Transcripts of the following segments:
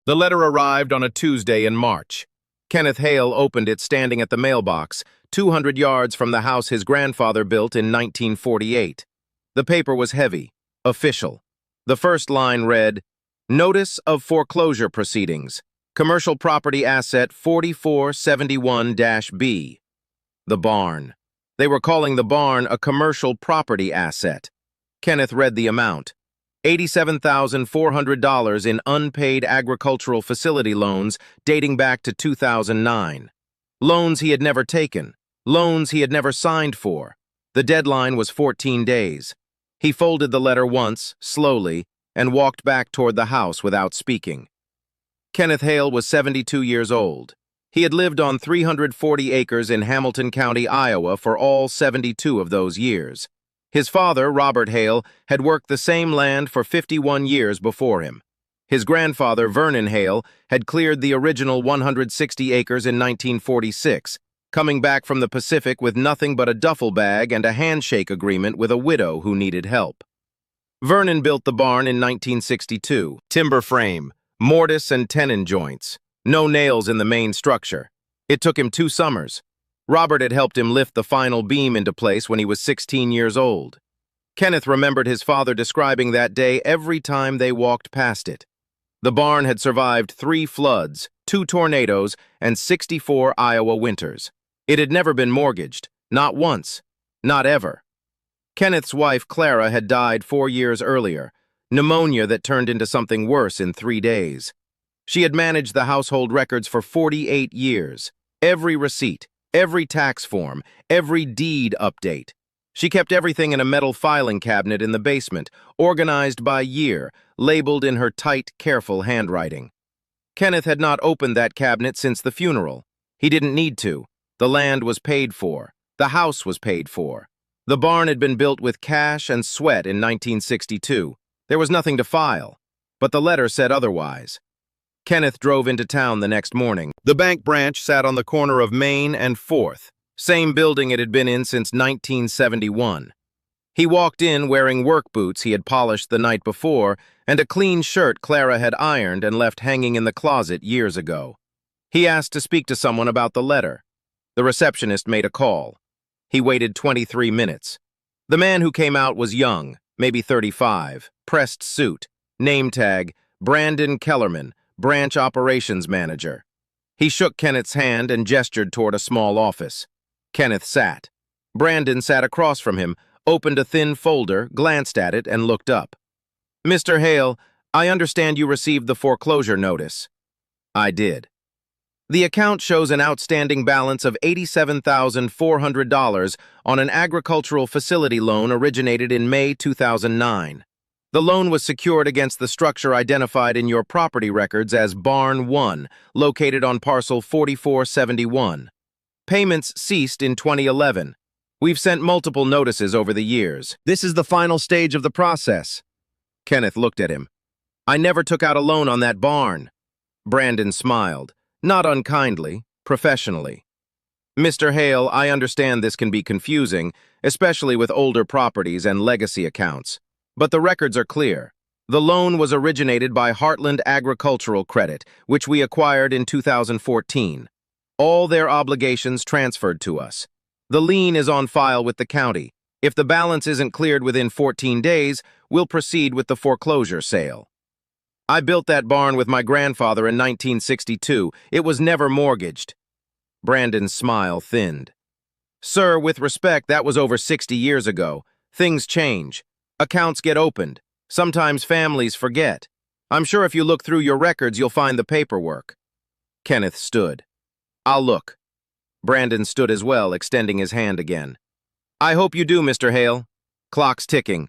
The letter arrived on a Tuesday in March. Kenneth Hale opened it standing at the mailbox, 200 yards from the house his grandfather built in 1948. The paper was heavy, official. The first line read, "Notice of foreclosure proceedings. Commercial property asset 4471-B. The barn. They were calling the barn a commercial property asset. Kenneth read the amount. $87,400 in unpaid agricultural facility loans dating back to 2009. Loans he had never taken. Loans he had never signed for. The deadline was 14 days. He folded the letter once, slowly, and walked back toward the house without speaking. Kenneth Hale was 72 years old. He had lived on 340 acres in Hamilton County, Iowa for all 72 of those years. His father, Robert Hale, had worked the same land for 51 years before him. His grandfather, Vernon Hale, had cleared the original 160 acres in 1946, coming back from the Pacific with nothing but a duffel bag and a handshake agreement with a widow who needed help. Vernon built the barn in 1962, timber frame, mortise and tenon joints, no nails in the main structure. It took him 2 summers. Robert had helped him lift the final beam into place when he was 16 years old. Kenneth remembered his father describing that day every time they walked past it. The barn had survived 3 floods, 2 tornadoes, and 64 Iowa winters. It had never been mortgaged, not once, not ever. Kenneth's wife, Clara, had died 4 years earlier, pneumonia that turned into something worse in 3 days. She had managed the household records for 48 years, every receipt, every tax form, every deed update. She kept everything in a metal filing cabinet in the basement, organized by year, labeled in her tight, careful handwriting. Kenneth had not opened that cabinet since the funeral. He didn't need to. The land was paid for. The house was paid for. The barn had been built with cash and sweat in 1962. There was nothing to file, but the letter said otherwise. Kenneth drove into town the next morning. The bank branch sat on the corner of Main and 4th, same building it had been in since 1971. He walked in wearing work boots he had polished the night before and a clean shirt Clara had ironed and left hanging in the closet years ago. He asked to speak to someone about the letter. The receptionist made a call. He waited 23 minutes. The man who came out was young, maybe 35, pressed suit, name tag, Brandon Kellerman, branch operations manager. He shook Kenneth's hand and gestured toward a small office. Kenneth sat. Brandon sat across from him, opened a thin folder, glanced at it, and looked up. "Mr. Hale, I understand you received the foreclosure notice." "I did." "The account shows an outstanding balance of $87,400 on an agricultural facility loan originated in May 2009. The loan was secured against the structure identified in your property records as Barn 1, located on parcel 4471. Payments ceased in 2011. We've sent multiple notices over the years. This is the final stage of the process." Kenneth looked at him. "I never took out a loan on that barn." Brandon smiled, not unkindly, professionally. "Mr. Hale, I understand this can be confusing, especially with older properties and legacy accounts. But the records are clear. The loan was originated by Heartland Agricultural Credit, which we acquired in 2014. All their obligations transferred to us. The lien is on file with the county. If the balance isn't cleared within 14 days, we'll proceed with the foreclosure sale. I built that barn with my grandfather in 1962. It was never mortgaged." Brandon's smile thinned. "Sir, with respect, that was over 60 years ago. Things change. Accounts get opened. Sometimes families forget. I'm sure if you look through your records, you'll find the paperwork." Kenneth stood. "I'll look." Brandon stood as well, extending his hand again. "I hope you do, Mr. Hale. Clock's ticking."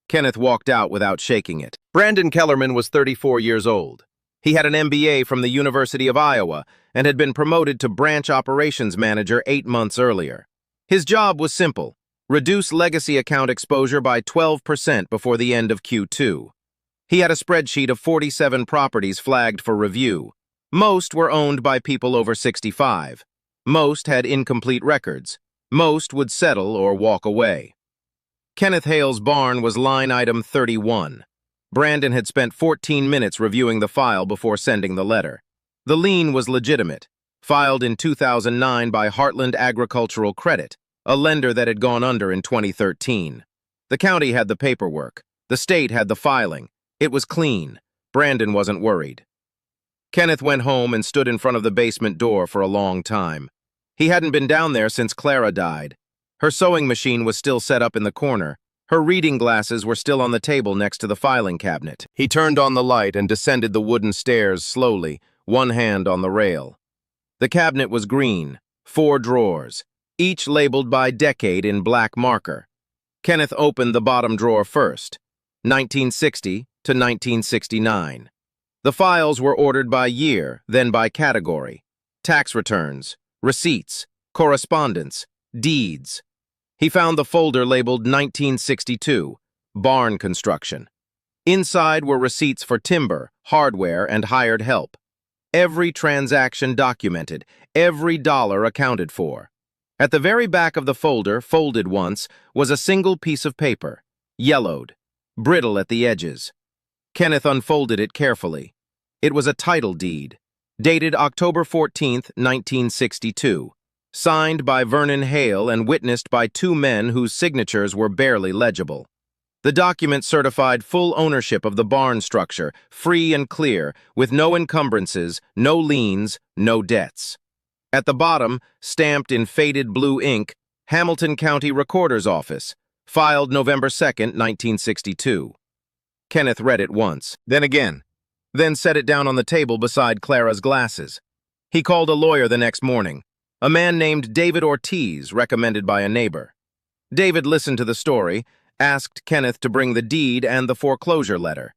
Kenneth walked out without shaking it. Brandon Kellerman was 34 years old. He had an MBA from the University of Iowa and had been promoted to branch operations manager 8 months earlier. His job was simple: reduce legacy account exposure by 12% before the end of Q2. He had a spreadsheet of 47 properties flagged for review. Most were owned by people over 65. Most had incomplete records. Most would settle or walk away. Kenneth Hale's barn was line item 31. Brandon had spent 14 minutes reviewing the file before sending the letter. The lien was legitimate, filed in 2009 by Heartland Agricultural Credit, a lender that had gone under in 2013. The county had the paperwork. The state had the filing. It was clean. Brandon wasn't worried. Kenneth went home and stood in front of the basement door for a long time. He hadn't been down there since Clara died. Her sewing machine was still set up in the corner. Her reading glasses were still on the table next to the filing cabinet. He turned on the light and descended the wooden stairs slowly, one hand on the rail. The cabinet was green, 4 drawers, each labeled by decade in black marker. Kenneth opened the bottom drawer first, 1960 to 1969. The files were ordered by year, then by category. Tax returns, receipts, correspondence, deeds. He found the folder labeled 1962, barn construction. Inside were receipts for timber, hardware, and hired help. Every transaction documented, every dollar accounted for. At the very back of the folder, folded once, was a single piece of paper, yellowed, brittle at the edges. Kenneth unfolded it carefully. It was a title deed, dated October 14, 1962, signed by Vernon Hale and witnessed by 2 men whose signatures were barely legible. The document certified full ownership of the barn structure, free and clear, with no encumbrances, no liens, no debts. At the bottom, stamped in faded blue ink, Hamilton County Recorder's Office, filed November 2, 1962. Kenneth read it once, then again, then set it down on the table beside Clara's glasses. He called a lawyer the next morning, a man named David Ortiz, recommended by a neighbor. David listened to the story, asked Kenneth to bring the deed and the foreclosure letter.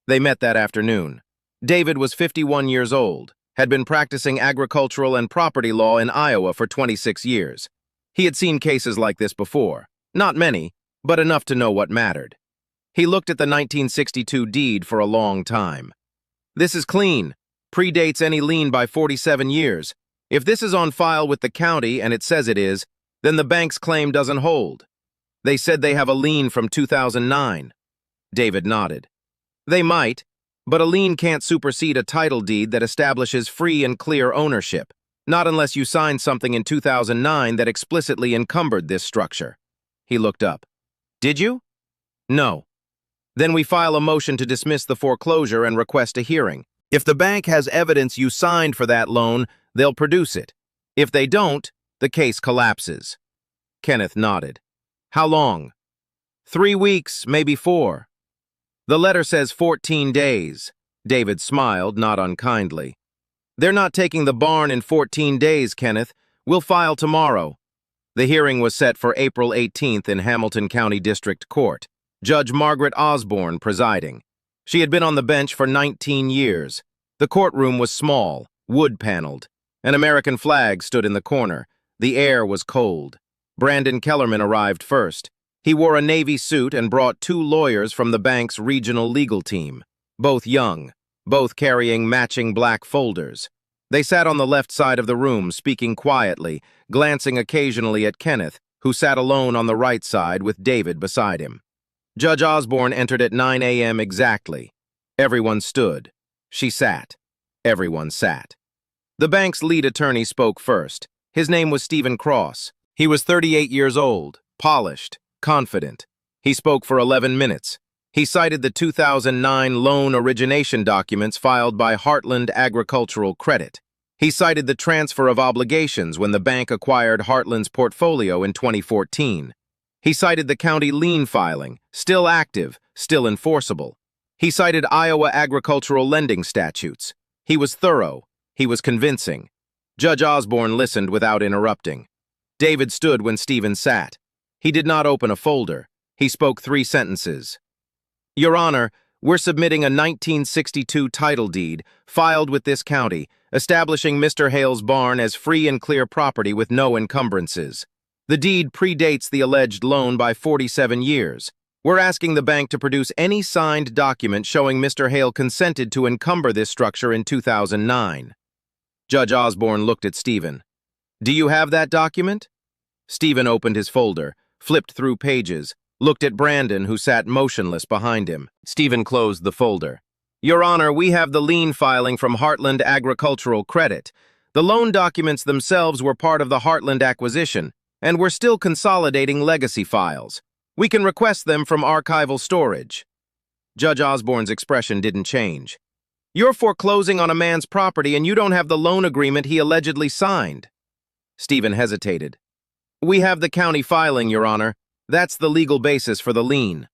They met that afternoon. David was 51 years old, had been practicing agricultural and property law in Iowa for 26 years. He had seen cases like this before. Not many, but enough to know what mattered. He looked at the 1962 deed for a long time. This is clean, predates any lien by 47 years. If this is on file with the county and it says it is, then the bank's claim doesn't hold. They said they have a lien from 2009. David nodded. They might, but a lien can't supersede a title deed that establishes free and clear ownership, not unless you signed something in 2009 that explicitly encumbered this structure. He looked up. Did you? No. Then we file a motion to dismiss the foreclosure and request a hearing. If the bank has evidence you signed for that loan, they'll produce it. If they don't, the case collapses. Kenneth nodded. How long? 3 weeks, maybe 4. The letter says 14 days. David smiled, not unkindly. They're not taking the barn in 14 days, Kenneth. We'll file tomorrow. The hearing was set for April 18th in Hamilton County District Court, Judge Margaret Osborne presiding. She had been on the bench for 19 years. The courtroom was small, wood-paneled. An American flag stood in the corner. The air was cold. Brandon Kellerman arrived first. He wore a Navy suit and brought 2 lawyers from the bank's regional legal team, both young, both carrying matching black folders. They sat on the left side of the room, speaking quietly, glancing occasionally at Kenneth, who sat alone on the right side with David beside him. Judge Osborne entered at 9 a.m. exactly. Everyone stood. She sat. Everyone sat. The bank's lead attorney spoke first. His name was Stephen Cross. He was 38 years old, polished, confident. He spoke for 11 minutes. He cited the 2009 loan origination documents filed by Heartland Agricultural Credit. He cited the transfer of obligations when the bank acquired Heartland's portfolio in 2014. He cited the county lien filing, still active, still enforceable. He cited Iowa agricultural lending statutes. He was thorough. He was convincing. Judge Osborne listened without interrupting. David stood when Stephen sat. He did not open a folder. He spoke 3 sentences. Your Honor, we're submitting a 1962 title deed filed with this county, establishing Mr. Hale's barn as free and clear property with no encumbrances. The deed predates the alleged loan by 47 years. We're asking the bank to produce any signed document showing Mr. Hale consented to encumber this structure in 2009. Judge Osborne looked at Stephen. Do you have that document? Stephen opened his folder, flipped through pages, looked at Brandon, who sat motionless behind him. Stephen closed the folder. Your Honor, we have the lien filing from Heartland Agricultural Credit. The loan documents themselves were part of the Heartland acquisition, and we're still consolidating legacy files. We can request them from archival storage. Judge Osborne's expression didn't change. You're foreclosing on a man's property and you don't have the loan agreement he allegedly signed. Stephen hesitated. We have the county filing, Your Honor. That's the legal basis for the lien.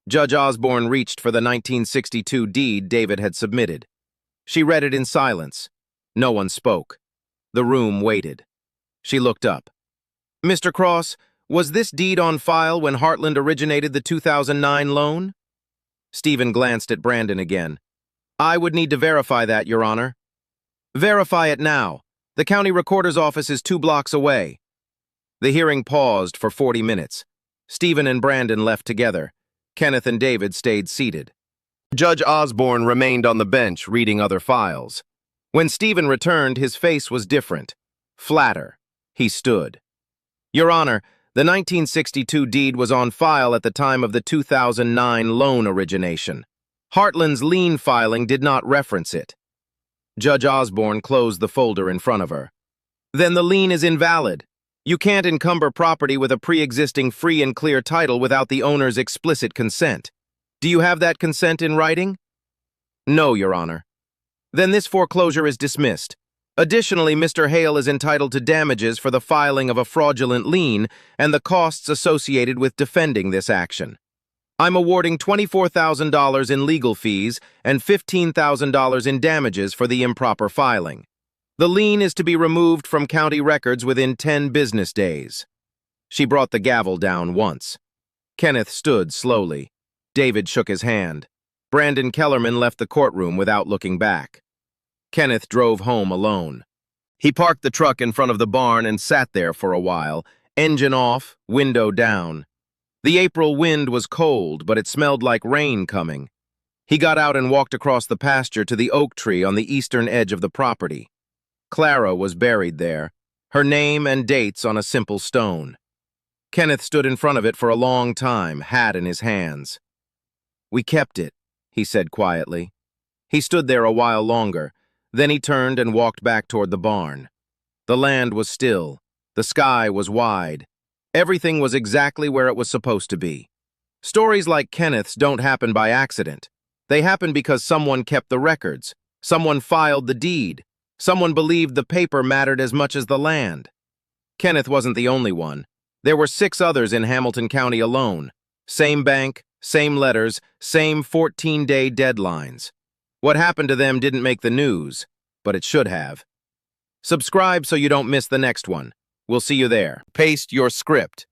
Judge Osborne reached for the 1962 deed David had submitted. She read it in silence. No one spoke. The room waited. She looked up. Mr. Cross, was this deed on file when Heartland originated the 2009 loan? Stephen glanced at Brandon again. I would need to verify that, Your Honor. Verify it now. The county recorder's office is 2 blocks away. The hearing paused for 40 minutes. Stephen and Brandon left together. Kenneth and David stayed seated. Judge Osborne remained on the bench, reading other files. When Stephen returned, his face was different. Flatter. He stood. Your Honor, the 1962 deed was on file at the time of the 2009 loan origination. Heartland's lien filing did not reference it. Judge Osborne closed the folder in front of her. Then the lien is invalid. You can't encumber property with a pre-existing free and clear title without the owner's explicit consent. Do you have that consent in writing? No, Your Honor. Then this foreclosure is dismissed. Additionally, Mr. Hale is entitled to damages for the filing of a fraudulent lien and the costs associated with defending this action. I'm awarding $24,000 in legal fees and $15,000 in damages for the improper filing. The lien is to be removed from county records within 10 business days. She brought the gavel down once. Kenneth stood slowly. David shook his hand. Brandon Kellerman left the courtroom without looking back. Kenneth drove home alone. He parked the truck in front of the barn and sat there for a while, engine off, window down. The April wind was cold, but it smelled like rain coming. He got out and walked across the pasture to the oak tree on the eastern edge of the property. Clara was buried there, her name and dates on a simple stone. Kenneth stood in front of it for a long time, hat in his hands. We kept it, he said quietly. He stood there a while longer. Then he turned and walked back toward the barn. The land was still. The sky was wide. Everything was exactly where it was supposed to be. Stories like Kenneth's don't happen by accident. They happen because someone kept the records. Someone filed the deed. Someone believed the paper mattered as much as the land. Kenneth wasn't the only one. There were 6 others in Hamilton County alone. Same bank, same letters, same 14-day deadlines. What happened to them didn't make the news, but it should have. Subscribe so you don't miss the next one. We'll see you there. Paste your script.